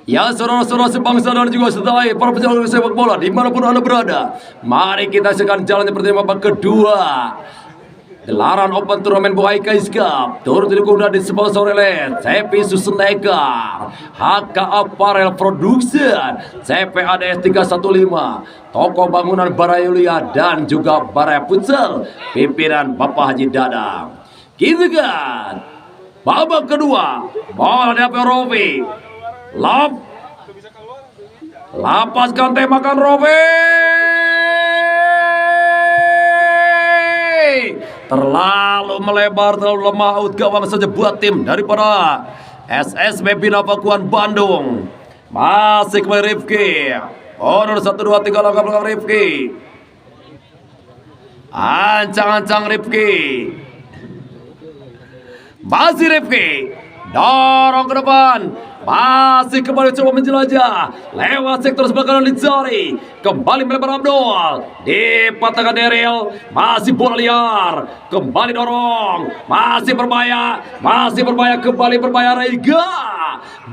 Ya saudara-saudara sebangsa dan juga setanah air, para pecinta sepak bola dimanapun Anda berada, mari kita saksikan jalannya pertandingan babak kedua gelaran Open Turnamen Buai Kais Cup. Turut didukung dan disponsori oleh CP Susenekar, HK Apparel Production, CPADS 315, Toko Bangunan Barayulia, dan juga Baraya Futsal pimpinan Bapak Haji Dadang. Gitu kan, babak kedua bola diambil Rofi. Lapaskan tembakan Rofi. Terlalu melebar, terlalu lemah, out gawang saja buat tim daripada SSB Bina Pakuan Bandung. Masih kembali Rifki. Honor 1, 2, 3 langkah belakang Rifki. Ancang-ancang Rifki. Masih Rifki. Dorong ke depan. Masih kembali coba menjelajah lewat sektor sebelah kanan Lizari. Kembali melebar Abdul. Dipatahkan Daryl. Masih bola liar. Kembali dorong. Masih berbahaya. Kembali berbahaya Raiga.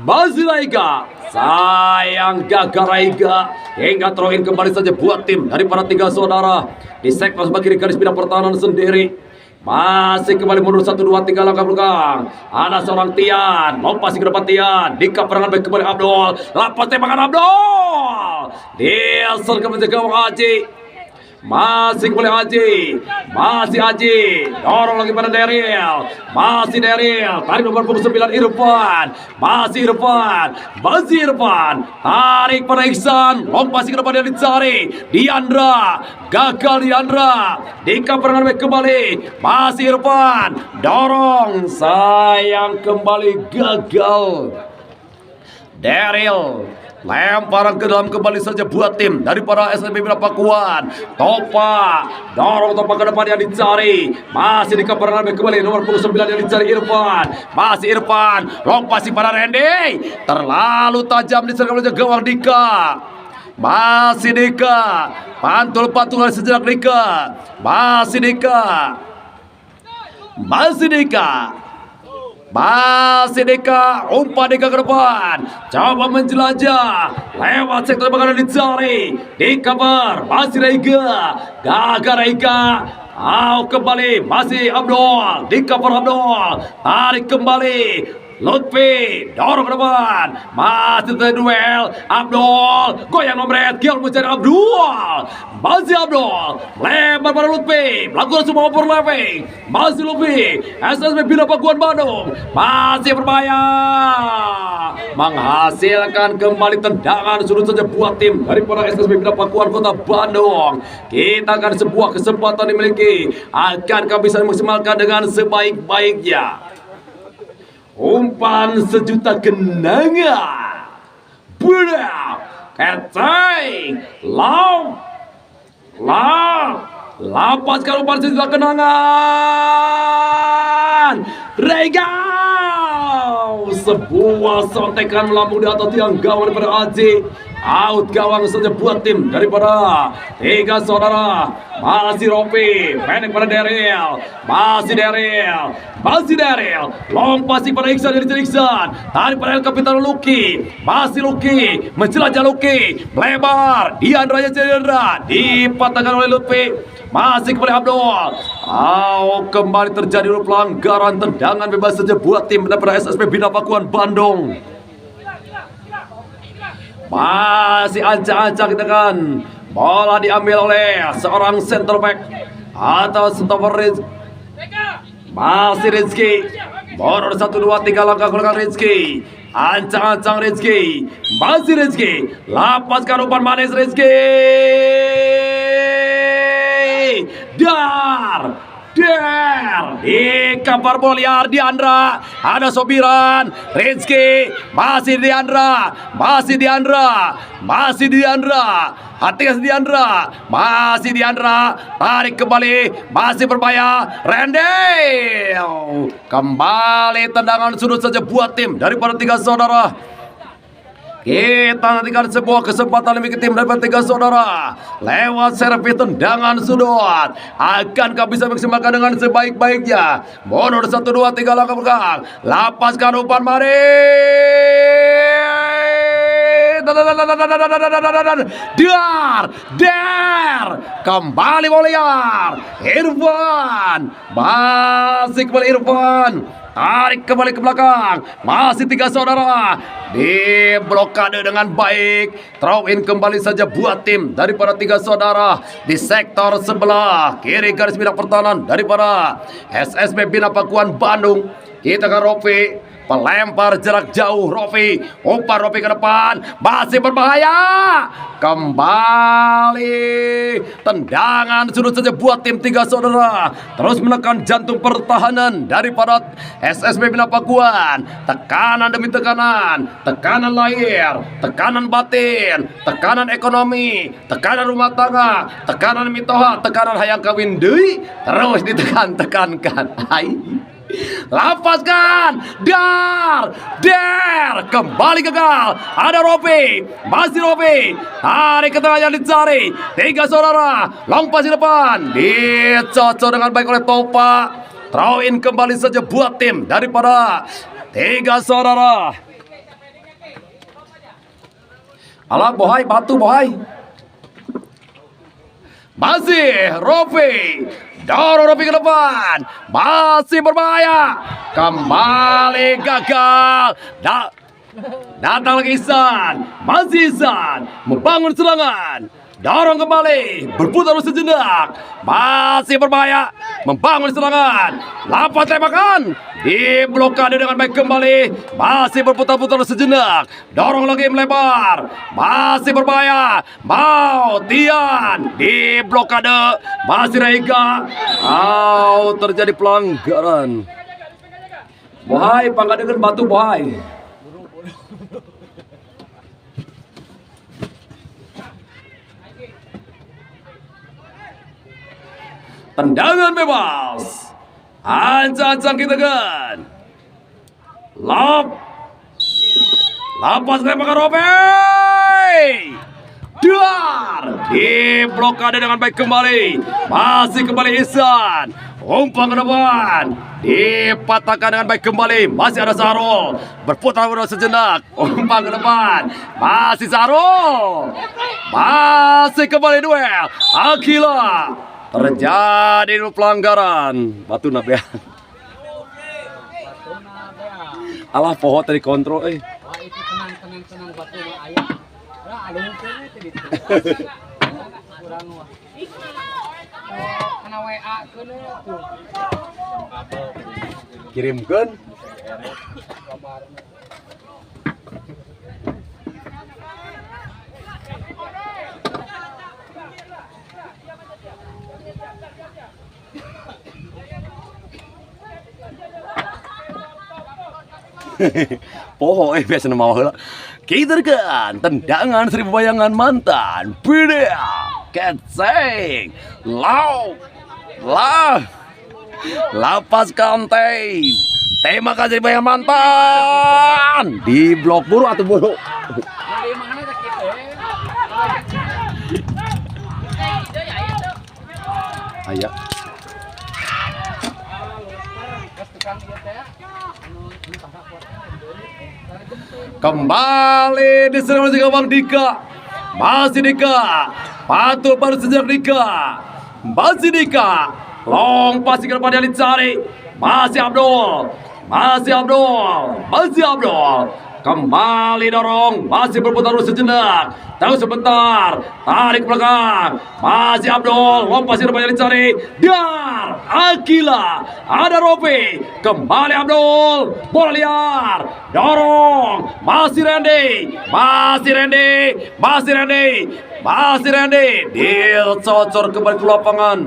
Masih Raiga. Sayang gagal Raiga. Hingga teroin kembali saja buat tim daripada tiga saudara. Di sektor sebelah kiri garis bidang pertahanan sendiri. Masih kembali mundur 1, 2, 3 langkah belakang. Ada seorang Tian. Lompasi ke depan Tian. Dika perangan baik kembali Abdul. Lapas tembakan Abdul. Dilson kembali ke gawang Haji. Masih kembali Haji. Masih Haji. Dorong lagi pada Daryl. Masih Daryl. Tarik nomor 9 Irfan. Masih Irfan. Tarik pada Iksan. Lompasi ke depan dari Cari. Diandra. Gagal Diandra. Dika perangan baik kembali. Masih Irfan. Dorong. Sayang kembali gagal. Daryl. Lemparan ke dalam kembali saja buat tim daripada SSB Bina Pakuan. Topa. Dorong Topa ke depan yang dicari. Masih dikeperangan kembali nomor 9 yang dicari Irfan. Masih Irfan. Lompasi pada Randy. Terlalu tajam diserang oleh gawang Dika. Masih Dika. Pantul-pantulan sejenak Dika. Masih Dika. Umpan Dika ke depan. Coba menjelajah lewat sektor bakaran dicari. Dika masih Raiga. Gagal Raiga. Kembali masih Abdul. Dika Abdul. Tarik kembali Lutfi. Dorong ke depan. Masih terduel Abdul. Goyang nomret. Kial mencari Abdul. Masih Abdul. Lebar pada Lutfi. Melakukan semua overlapping. Masih Lutfi. SSB Bina Pakuan Bandung. Masih berbahaya. Menghasilkan kembali tendangan sudut saja buat tim daripada SSB Bina Pakuan Kota Bandung. Kita akan sebuah kesempatan dimiliki. Akankah bisa dimaksimalkan dengan sebaik-baiknya? Umpan sejuta kenangan. Budak. Kecai. Lapaskan umpan sejuta kenangan. Regau. Sebuah sontekan melambung di atas tiang gawang daripada Aji. Out gawang saja buat tim daripada tiga saudara. Masih Rofi. Pendek pada Daryl. Masih Daryl. Lompasi pada Iksan dari Iksan. Tarik pada El Capitano Luki. Masih Luki. Menjelajah Luki. Melebar. Diandra. Dipatahkan oleh Lutfi. Masih kembali Abdul. Kembali terjadi pelanggaran tendangan bebas saja buat tim daripada SSB Bina Pakuan Bandung. Masih ancang-ancang kita kan. Bola diambil oleh seorang center back atau stopper Rizky. Masih Rizky. Bola 1, 2, 3 langkah belakang Rizky. Ancang-ancang Rizky. Masih Rizky. Lapaskan umpan manis Rizky. Di kabar bola liar Diandra. Ada Sobiran. Rizky. Masih Diandra. Hati-hati Diandra. Masih Diandra. Tarik kembali. Masih berbahaya. Randy. Kembali tendangan sudut saja buat tim daripada tiga saudara. Kita nantikan sebuah kesempatan demi tim dapat tiga saudara lewat servis tendangan sudut. Akankah bisa maksimalkan dengan sebaik-baiknya? Mundur 1, 2, 3 langkah belakang. Lapaskan umpan mari. dar, kembali Moliar, Irfan, masih kembali Irfan, tarik kembali ke belakang, masih tiga saudara, di blokade dengan baik, throw in kembali saja buat tim daripada tiga saudara di sektor sebelah kiri garis bintang pertahanan daripada SSB Bina Pakuan Bandung. Kita ke Rofi, pelempar jarak jauh Rofi, umpan Rofi ke depan, masih berbahaya, kembali tendangan sudut saja buat tim tiga saudara, terus menekan jantung pertahanan daripada SSB Bina Pakuan, tekanan demi tekanan, tekanan lahir, tekanan batin, tekanan ekonomi, tekanan rumah tangga, tekanan mitoha, tekanan hayang kawin deui, terus ditekan-tekankan. Hai. Lapaskan, dar, kembali gagal. Ada Rofi, masih Rofi, tarik ke tengah yang dicari. Tiga saudara, long pass di depan, dicocok dengan baik oleh Topa. Throw in kembali saja buat tim daripada tiga saudara. Alah, bohai, batu bohai. Masih Rofi, dorong Rofi ke depan, masih berbahaya, kembali gagal. Datang lagi Ihsan, masih Ihsan membangun serangan, dorong kembali, berputar sejenak, masih berbahaya, membangun serangan, lapas tembakan, diblokade dengan baik kembali, masih berputar-putar sejenak, dorong lagi melebar, masih berbahaya, mau Tian, diblokade, masih Rega, terjadi pelanggaran. Bohai, pangkat dengan batu bohai. Tendangan bebas, ancang-ancang kita kan, lapas tembakan Rofi, dar, diblokade dengan baik kembali, masih kembali Ihsan, umpan ke depan, dipatahkan dengan baik kembali, masih ada Sarul, berputar sejenak, umpan ke depan, masih Sarul, masih kembali duel, Akila. Terjadi pelanggaran batu nabean. Alah pohon tadi kontrol Wah itu tenang batu ayah. Lah ada mungkin itu gitu. Kurang wah. Kena WA keun tuh. Kirimkeun. Poho biasa nama heula. Kita kan tendangan seribu bayangan mantan. Bidea, keceng, lapas kante. Tema kasih bayangan mantan. Di blok buru atau buru. Dari mana tak gitu? Aya. Kembali diserang oleh Bang Dika. Masih Dika. Patul baru sejak Dika. Masih Dika. Long pasti ke depan yang dicari. Masih Abdul. Kembali dorong, masih berputar sejenak. Tahu sebentar, tarik belakang. Masih Abdul, lompat di depan yang dicari. Dar, Akila, ada Rofi. Kembali Abdul, bola liar. Dorong, masih Randy. Dicocor kembali ke lapangan.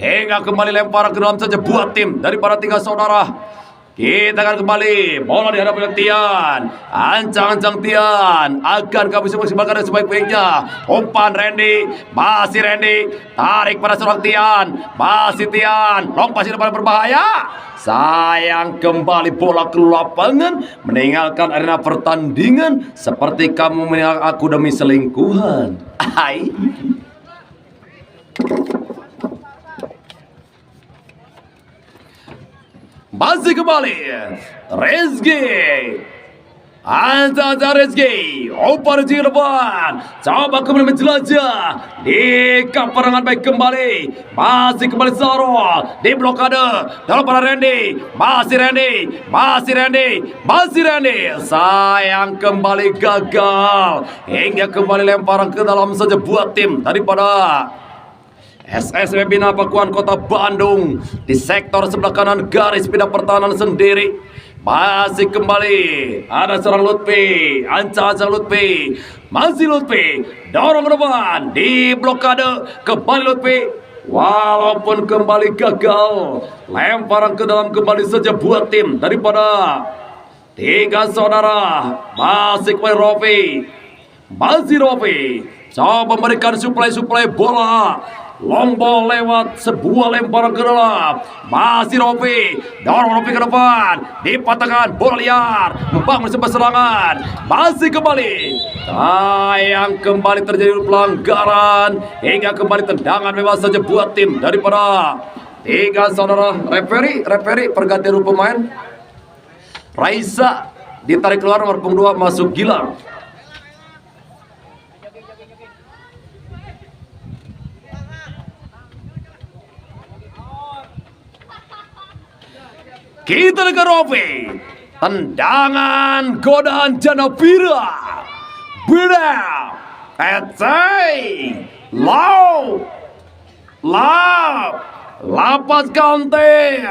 Hingga kembali lempar ke dalam saja buat tim daripada tiga saudara. Kita akan kembali, bola dihadapi oleh Tian, ancang-ancang Tian, akan kami maksimalkan sebaik-baiknya. Umpan Randy, masih Randy, tarik pada seorang Tian, masih Tian, long pasti depan berbahaya. Sayang kembali bola ke lapangan, meninggalkan arena pertandingan seperti kamu meninggalkan aku demi selingkuhan. Hai. Masih kembali Rezeki Anza Rizky, umpan di depan, coba kembali menjelajah di kaperangan baik kembali, masih kembali Zaro di blokade dalam para Randy, masih Randy, sayang kembali gagal hingga kembali lemparan ke dalam saja buat tim daripada SSB Bina Pakuan Kota Bandung di sektor sebelah kanan garis bina pertahanan sendiri. Masih kembali ada seorang Lutfi, ancang Lutfi, masih Lutfi, dorong ke depan di blokade kembali Lutfi, walaupun kembali gagal, lemparan ke dalam kembali saja buat tim daripada tiga saudara. Masih kembali Rofi, coba memberikan suplai bola. Long ball lewat sebuah lemparan ke dalam. Masih Rofi, dorong Rofi ke depan, dipatahkan bola liar, membangun sebuah serangan. Masih kembali, sayang kembali terjadi pelanggaran hingga kembali tendangan bebas saja buat tim daripada tiga saudara. Referee pergantian pemain. Raisa ditarik keluar, nomor punggung 2 masuk Gilang. Kita ke Rofi, tendangan godaan Janapira, Bira, Etsai, Lau, Lapas Kantem,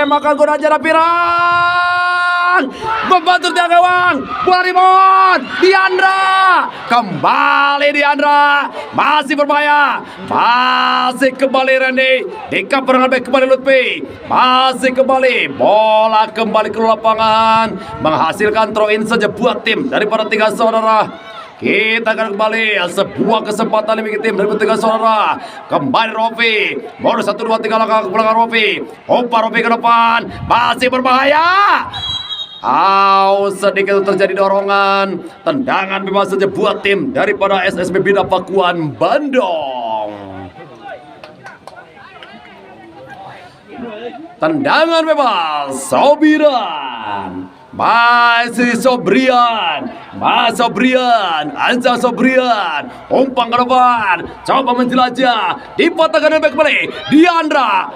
makan godaan Janapira, membantu tiang gawang, bola ribut, kembali Diandra, masih berbahaya, masih kembali Randy, di kaperangan baik kembali Lutfi, masih kembali, bola kembali ke lapangan, menghasilkan throw in saja buat tim daripada tiga saudara. Kita akan kembali sebuah kesempatan bagi tim dari tiga saudara. Kembali Rofi, baru 1, 2, 3 langkah ke belakang Rofi, umpan Rofi ke depan, masih berbahaya. Sedikit terjadi dorongan, tendangan bebas saja buat tim daripada SSB Bina Pakuan Bandung. Tendangan bebas Sobiran, masih Sobrian, Anza Sobrian, umpan ke depan, coba menjelajah, dipatahkan back kembali, Diandra,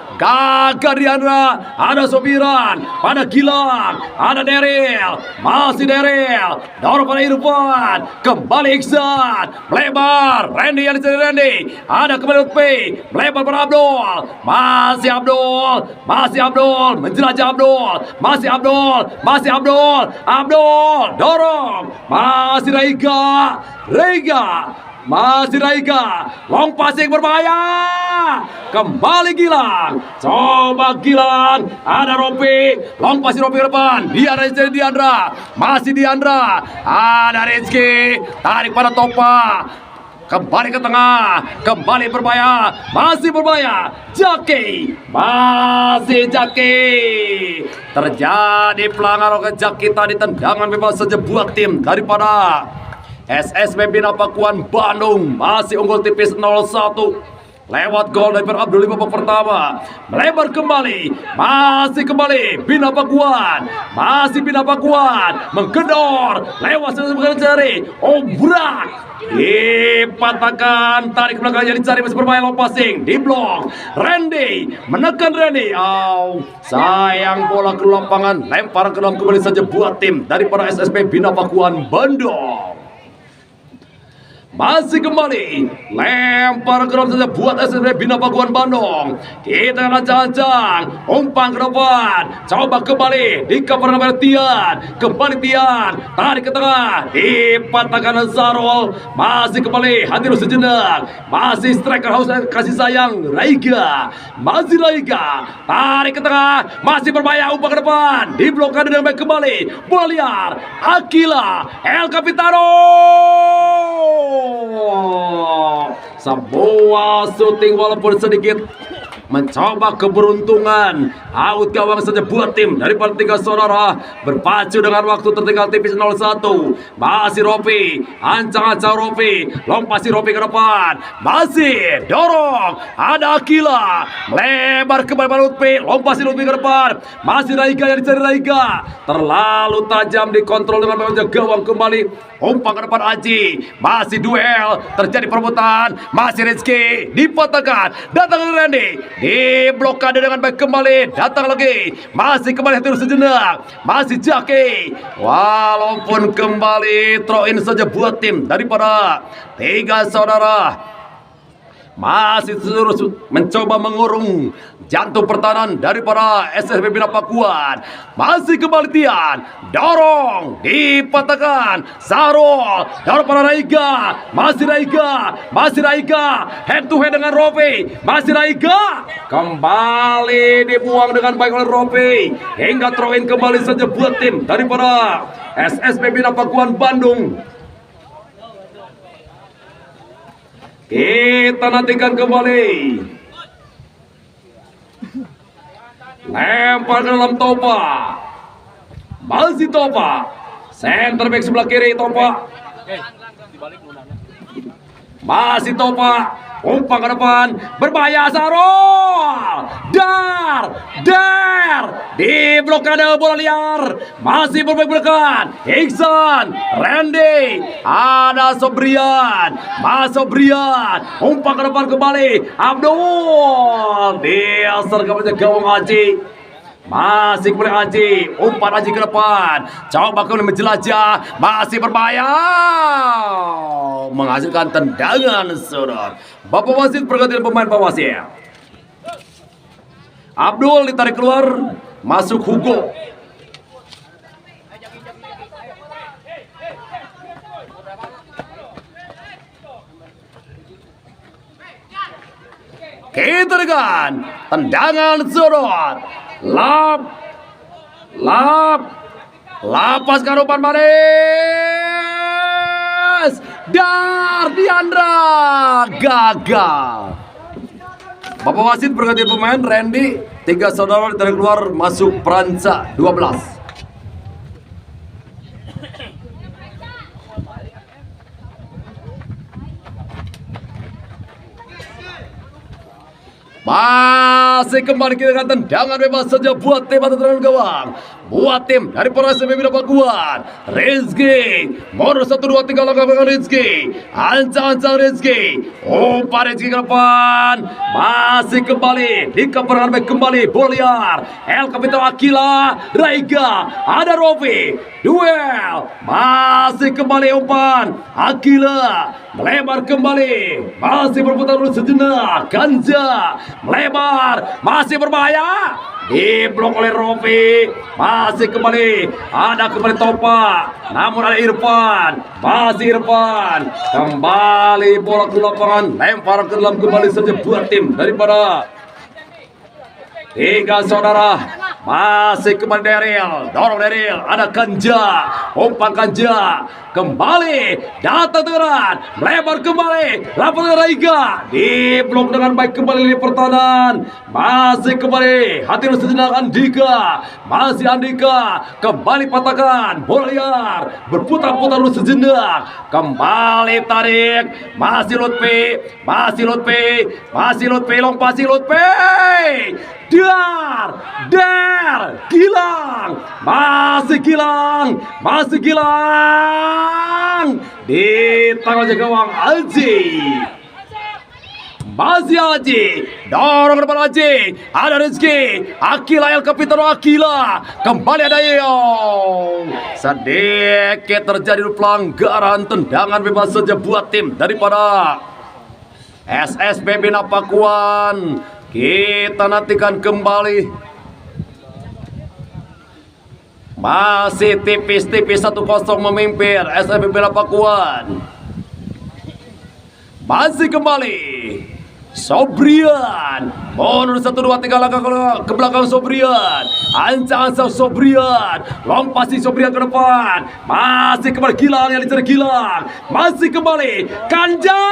ada Sobiran, pada Gilang, ada Daryl, masih Daryl, dorong pada Irfan, kembali Iksan, melebar, Randy yang dicari Randy, ada kembali Lutfi, melebar pada Abdul, masih Abdul, menjelajah Abdul, masih Abdul, dorong, masih Raiga, long passing berbahaya, kembali Gilang, coba Gilang, ada Rofi, long passing Rofi ke depan, masih Diandra, ada Rizky, tarik pada Topa, kembali ke tengah, kembali berbahaya, masih berbahaya, Jaki, terjadi pelanggaran oleh Jaki tadi, tendangan bebas saja buat tim daripada SSB Bina Pakuan Bandung, masih unggul tipis 0-1 lewat gol dari Abdul di babak pertama. Melebar kembali, masih kembali Bina Pakuan, menggedor lewat sebagai jari, obrak, dipatahkan, tarik ke belakang yang dicari, masih berbahaya, long passing, diblok, Randy, menekan Randy, sayang bola ke lapangan, lemparan ke dalam kembali saja buat tim daripada SSB Bina Pakuan Bandung. Masih kembali, lempar ke dalam saja buat SSB Bina Pakuan Bandung. Kita rancang, umpan ke depan, coba kembali di kaparan nomor Tian, tarik ke tengah, dipatahkan Zarul, masih kembali, hati sejenak, masih striker haus kasih sayang, Raiga, tarik ke tengah, masih berbahaya, umpan ke depan, diblokade dengan baik kembali, bola liar, Akila, El Capitano. Sebuah syuting walaupun sedikit mencoba keberuntungan. Out gawang saja buat tim dari tiga saudara, berpacu dengan waktu tertinggal tipis 0-1. Masih Rofi, ancang-ancang Rofi, lompasi Rofi ke depan, masih dorong, ada Akila, lebar ke bawah Lutfi, lompasi Lutfi ke depan, masih Raiga yang dicari Raiga, terlalu tajam dikontrol dengan menjaga gawang kembali, umpan ke depan Aji, masih duel, terjadi perebutan, masih Rizky, dipatahkan, datang ke Randy, diblokade dengan baik kembali, datang lagi, masih kembali terus sejenak, masih Jaki, walaupun kembali throw in saja buat tim daripada tiga saudara. Masih terus mencoba mengurung jantung pertahanan daripada SSB Bina Pakuan. Masih kembali Tian, dorong, dipatahkan, Sarul, dorong pada Raiga, masih Raiga, head to head dengan Rofi, masih Raiga, kembali dibuang dengan baik oleh Rofi, hingga throw in kembali saja buat tim daripada SSB Bina Pakuan Bandung. Kita nantikan kembali. Lempar ke dalam Topa. Masih Topa. Center back sebelah kiri Topa. Masih Topa. Umpan ke depan. Berbahaya Sarul. Dar. Di blokade bola liar. Masih berbaik-baikan. Iksan. Randy. Ada Sobrian. Mas Sobrian. Umpan ke depan kembali. Abdul. Dia sergap gawang Aji. Masih kembali Aji. Umpan Aji ke depan. Coba kembali menjelajah. Masih berbahaya. Menghasilkan tendangan saudara. Bapak wasit pergantian pemain Pak wasit. Abdul ditarik keluar. Masuk Hugo. Kita dengan tendangan saudara. Lapaskan umpan Maris. Dar Diandra gagal. Bapak wasit pergantian pemain Randy, tiga saudara ditarik keluar, masuk Pranca 12. Masih kembali kita dengan tendangan bebas saja buat tim atau tendangan gawang. Buat tim dari SSB Bina Pakuan. Rizky, modus 1, 2, 3 langkah belakang Rizky. Ancang-ancang Rizky. Umpan Rizky ke depan. Masih kembali di keperangan baik kembali bola liar. El Capitão Akila, Raiga, ada Rofi. Duel. Masih kembali umpan Akila. Melebar kembali. Masih berputar dulu sejenak. Ganja. Melebar. Masih berbahaya. Diblok oleh Rofi. Masih kembali. Ada kembali Topa. Namun ada Irfan. Masih Irfan. Kembali bola ke lapangan. Lempar ke dalam kembali saja buat tim daripada tiga saudara. Masih kembali Daryl. Dorong Daryl. Ada Kanja. Umpan Kanja. Kembali. Datang tegeran. Melebar kembali. Lapangan Raiga. Diblok dengan baik kembali di pertahanan. Masih kembali. Hati sejenak Andika. Masih Andika. Kembali patahkan. Bola liar. Berputar-putar dulu sejenak. Kembali tarik. Masih Lutfi. Lompasi Lutfi. Dar, Gilang, masih Gilang, di tangan gawang Aji, masih Aji, dorong ke depan Aji, ada Rizky, Akila El Capitão Akila, kembali ada Yong, sedikit terjadi pelanggaran tendangan bebas saja buat tim daripada SSB Bina Pakuan. Kita nantikan kembali. Masih tipis-tipis 1-0 memimpin SSB Bina Pakuan. Masih kembali Sobrian. Mundur 1, 2, 3 langkah ke belakang Sobrian. Ancang-ancang Sobrian. Lompasi Sobrian ke depan. Masih kembali Gilang yang dicari Gilang. Masih kembali Kanja.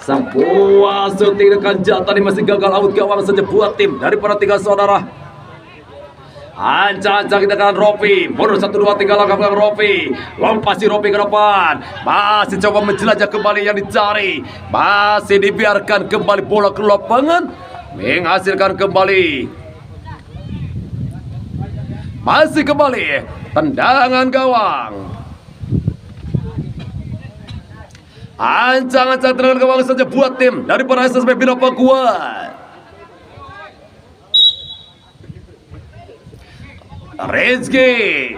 Sebuah syuting dengan jantan ini masih gagal out gawang saja buat tim daripada tiga saudara. Ancang-ancang kita kan Rofi. Mundur 1, 2, 3 langkah belakang Rofi. Lompat si Rofi ke depan. Masih coba menjelajah kembali yang dicari. Masih dibiarkan kembali bola ke lapangan. Menghasilkan kembali. Masih kembali. Tendangan gawang. Ancang-ancang tendangan gawang saja buat tim daripada SSB Bina Pakuan. Rizky,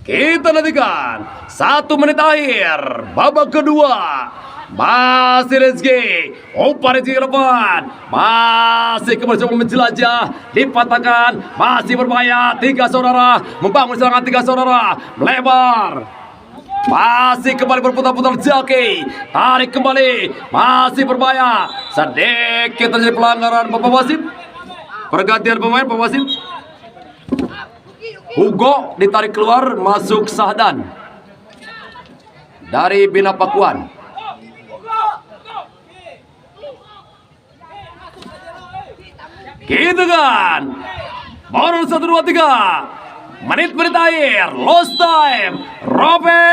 kita nantikan 1 menit akhir babak kedua. Masih Rizky, umpan Rizky ke depan, masih kembali coba menjelajah, dipatahkan, masih berbahaya. Tiga saudara membangun serangan, tiga saudara melebar, masih kembali berputar-putar Jaki, tarik kembali, masih berbahaya. Sedikit terjadi pelanggaran Bapak Wasit. Pergantian pemain Bapak Wasit. Hugo ditarik keluar, masuk Sahdan dari Bina Pakuan. Gitu kan. Bonus 1, 2, 3. Menit-menit akhir, lost time. Robe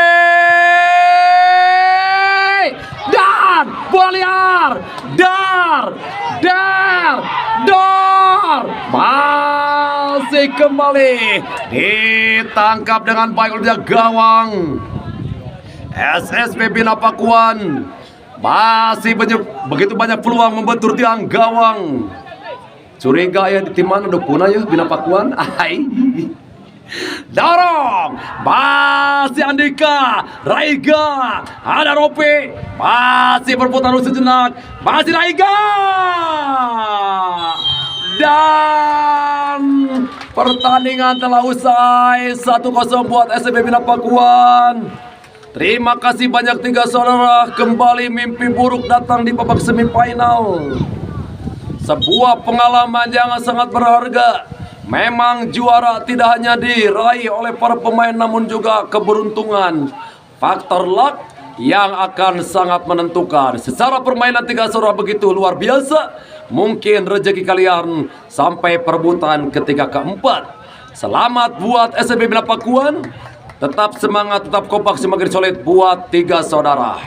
dan bola liar. Dar. Masih kembali ditangkap dengan baik oleh gawang SSB Bina Pakuan. Masih begitu banyak peluang membentur tiang gawang. Curiga ya di tim mana udah punah ya Bina Pakuan. Dorong, masih Andika, Raiga, ada Rope, masih berputar sejenak, masih Raiga, dan pertandingan telah usai 1-0 buat SSB Bina Pakuan. Terima kasih banyak tiga saudara, kembali mimpi buruk datang di babak semifinal. Sebuah pengalaman yang sangat berharga. Memang juara tidak hanya diraih oleh para pemain namun juga keberuntungan. Faktor luck yang akan sangat menentukan. Secara permainan tiga saudara begitu luar biasa. Mungkin rezeki kalian sampai perebutan ketika keempat. Selamat buat SSB Bina Pakuan. Tetap semangat, tetap kompak, semakin solid buat tiga saudara.